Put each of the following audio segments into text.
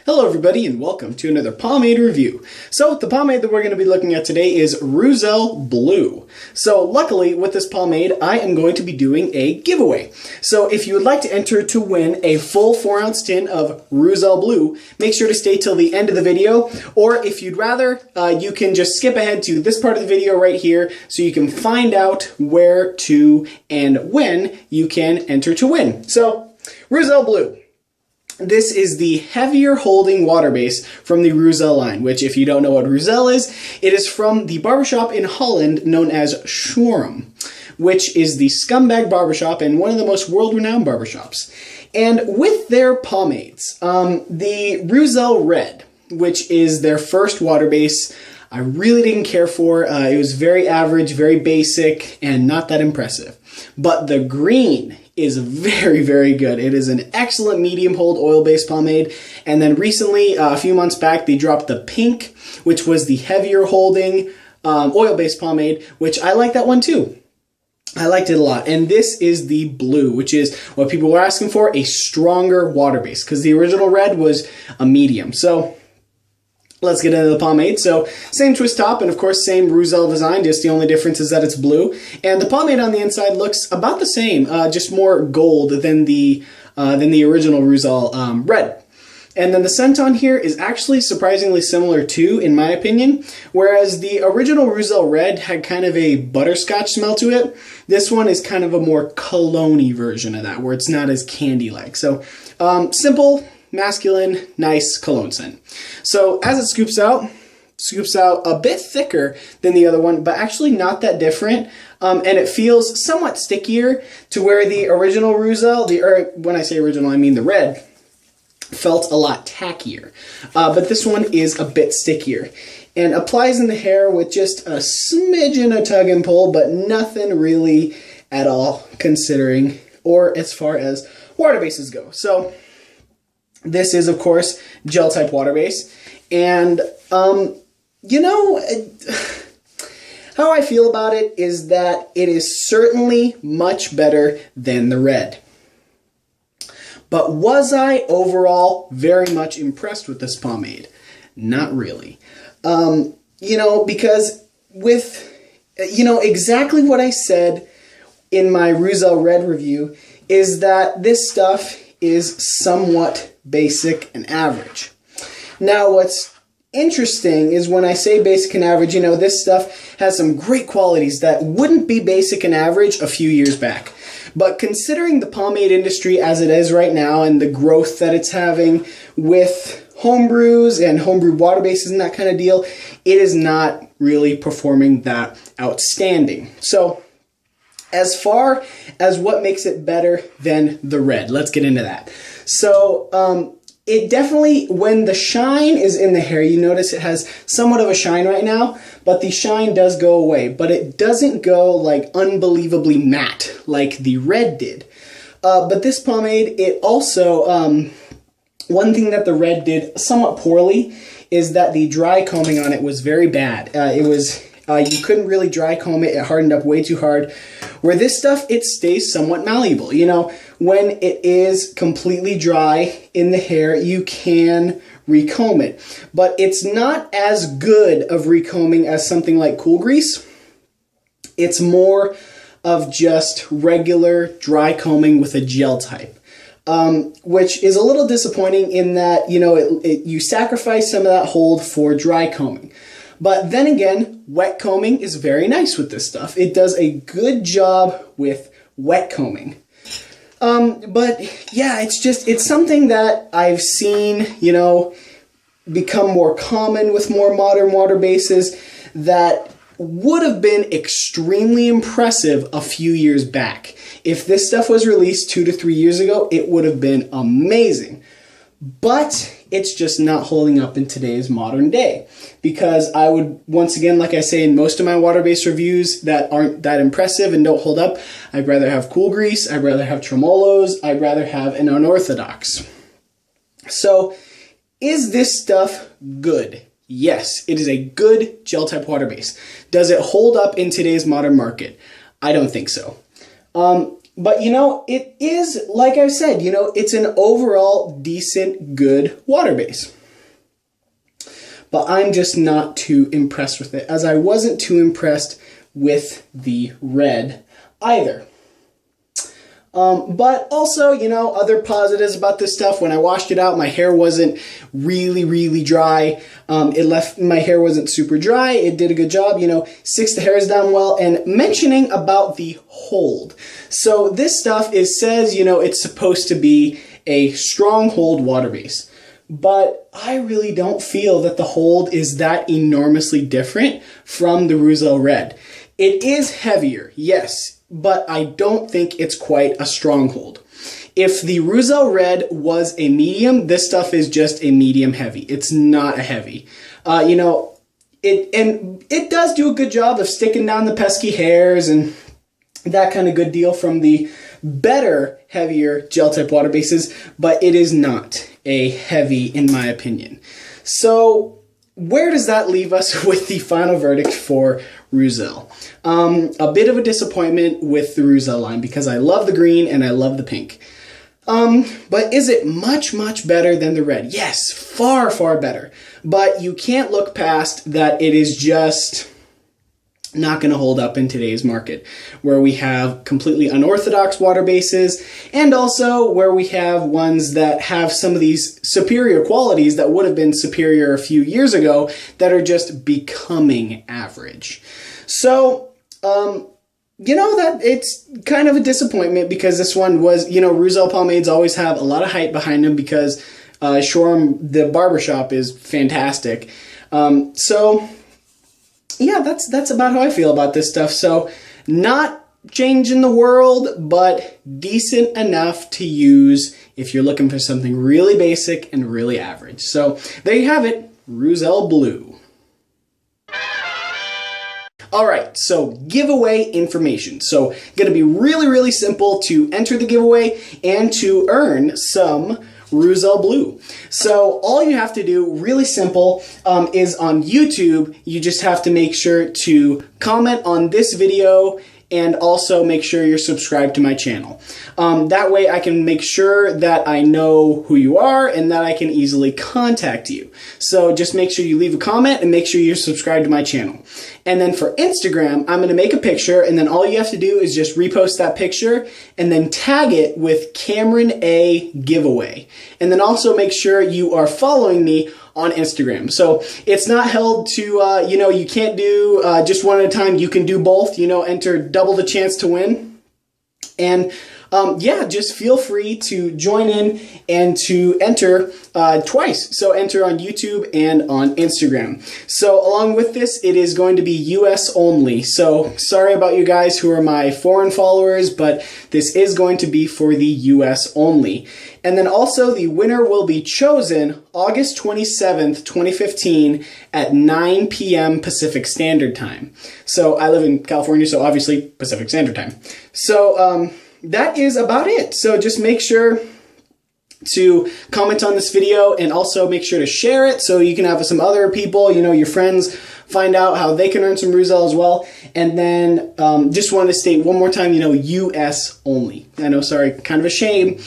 Hello everybody and welcome to another pomade review. So the pomade that we're going to be looking at today is Reuzel Blue. So luckily with this pomade I am going to be doing a giveaway. So if you would like to enter to win a full 4-ounce tin of Reuzel Blue, make sure to stay till the end of the video, or if you'd rather, you can just skip ahead to this part of the video right here so you can find out where to and when you can enter to win. So Reuzel Blue. This is the heavier holding water base from the Reuzel line, which if you don't know what Reuzel is, it is from the barbershop in Holland known as Schwarm, which is the scumbag barbershop and one of the most world-renowned barbershops. And with their pomades, the Reuzel Red, which is their first water base, I really didn't care for. It was very average, very basic, and not that impressive. But the green is very, very good. It is an excellent medium hold oil-based pomade. And then recently, a few months back, they dropped the pink, which was the heavier holding oil-based pomade, which I like that one too. I liked it a lot. And this is the blue, which is what people were asking for, a stronger water base, because the original red was a medium. So let's get into the pomade. So same twist top and of course same Reuzel design, just the only difference is that it's blue. And the pomade on the inside looks about the same, just more gold than the original Reuzel red. And then the scent on here is actually surprisingly similar too, in my opinion. Whereas the original Reuzel red had kind of a butterscotch smell to it, this one is kind of a more cologne-y version of that, where it's not as candy-like. So simple, masculine, nice cologne scent. So as it scoops out a bit thicker than the other one, but actually not that different. And it feels somewhat stickier to where the original Reuzel, or when I say original, I mean the red, felt a lot tackier. But this one is a bit stickier. And applies in the hair with just a smidgen of tug and pull, but nothing really at all considering, or as far as water bases go. So this is, of course, gel type water base. And, you know, how I feel about it is that it is certainly much better than the red. But was I overall very much impressed with this pomade? Not really. You know, because with, you know, exactly what I said in my Reuzel Red review is that this stuff is somewhat basic and average. Now, what's interesting is when I say basic and average, you know, this stuff has some great qualities that wouldn't be basic and average a few years back. But considering the pomade industry as it is right now and the growth that it's having with homebrews and homebrewed water bases and that kind of deal, it is not really performing that outstanding. So as far as what makes it better than the red, let's get into that. So it definitely, when the shine is in the hair, you notice it has somewhat of a shine right now, but the shine does go away, but it doesn't go like unbelievably matte like the red did. But this pomade, it also, one thing that the red did somewhat poorly is that the dry combing on it was very bad. You couldn't really dry comb it. It hardened up way too hard. Where this stuff, it stays somewhat malleable. You know, when it is completely dry in the hair, you can recomb it. But it's not as good of recombing as something like Cool Grease. It's more of just regular dry combing with a gel type. Which is a little disappointing in that, you know, you sacrifice some of that hold for dry combing. But then again, wet combing is very nice with this stuff. It does a good job with wet combing. But yeah, it's something that I've seen, you know, become more common with more modern water bases that would have been extremely impressive a few years back. If this stuff was released 2 to 3 years ago, it would have been amazing. But it's just not holding up in today's modern day. Because I would, once again, like I say in most of my water-based reviews that aren't that impressive and don't hold up, I'd rather have Cool Grease, I'd rather have Tremolos, I'd rather have an Unorthodox. So, is this stuff good? Yes, it is a good gel-type water base. Does it hold up in today's modern market? I don't think so. But, you know, it is, like I said, you know, it's an overall decent, good water base. but I'm just not too impressed with it, as I wasn't too impressed with the red either. But also, you know, other positives about this stuff, when I washed it out, my hair wasn't really dry. My hair wasn't super dry. It did a good job, you know, sticks the hairs down well. And mentioning about the hold. So this stuff says, you know, it's supposed to be a strong hold water base. But I really don't feel that the hold is that enormously different from the Reuzel Red. It is heavier, yes, but I don't think it's quite a stronghold. If the Reuzel Red was a medium, this stuff is just a medium heavy. It's not a heavy. You know, it does do a good job of sticking down the pesky hairs and that kind of good deal from the better, heavier gel type water bases, but it is not a heavy in my opinion. So where does that leave us with the final verdict for Reuzel? A bit of a disappointment with the Reuzel line because I love the green and I love the pink. But is it much better than the red? Yes, far better. But you can't look past that it is just not going to hold up in today's market, where we have completely unorthodox water bases and also where we have ones that have some of these superior qualities that would have been superior a few years ago that are just becoming average. So, you know, that it's kind of a disappointment because this one was, you know, Reuzel pomades always have a lot of hype behind them because Shoreham, the barbershop, is fantastic. So yeah, that's about how I feel about this stuff. So not changing the world, but decent enough to use if you're looking for something really basic and really average. So there you have it, Reuzel Blue. All right, so giveaway information. So going to be really simple to enter the giveaway and to earn some Reuzel Blue. So all you have to do, really simple, is on YouTube, you just have to make sure to comment on this video and also make sure you're subscribed to my channel. That way I can make sure that I know who you are and that I can easily contact you. So just make sure you leave a comment and make sure you're subscribed to my channel. And then for Instagram, I'm going to make a picture and then all you have to do is just repost that picture and then tag it with Cameron A Giveaway. And then also make sure you are following me on Instagram. So it's not held to, you know, you can't do just one at a time. You can do both, you know, enter double the chance to win. And yeah, just feel free to join in and to enter twice. So enter on YouTube and on Instagram. So along with this, it is going to be US only. So sorry about you guys who are my foreign followers, but this is going to be for the US only. And then also the winner will be chosen August 27th, 2015 at 9 p.m. Pacific Standard Time. So I live in California, so obviously Pacific Standard Time. So that is about it. So just make sure to comment on this video and also make sure to share it so you can have some other people, you know, your friends, find out how they can earn some Reuzel as well. And then just wanted to state one more time, you know, US only. I know, sorry, kind of a shame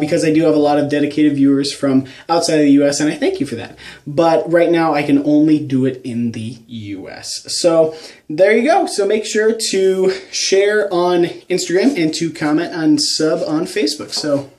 because I do have a lot of dedicated viewers from outside of the US and I thank you for that. But right now I can only do it in the US. So there you go. So make sure to share on Instagram and to comment and sub on Facebook. So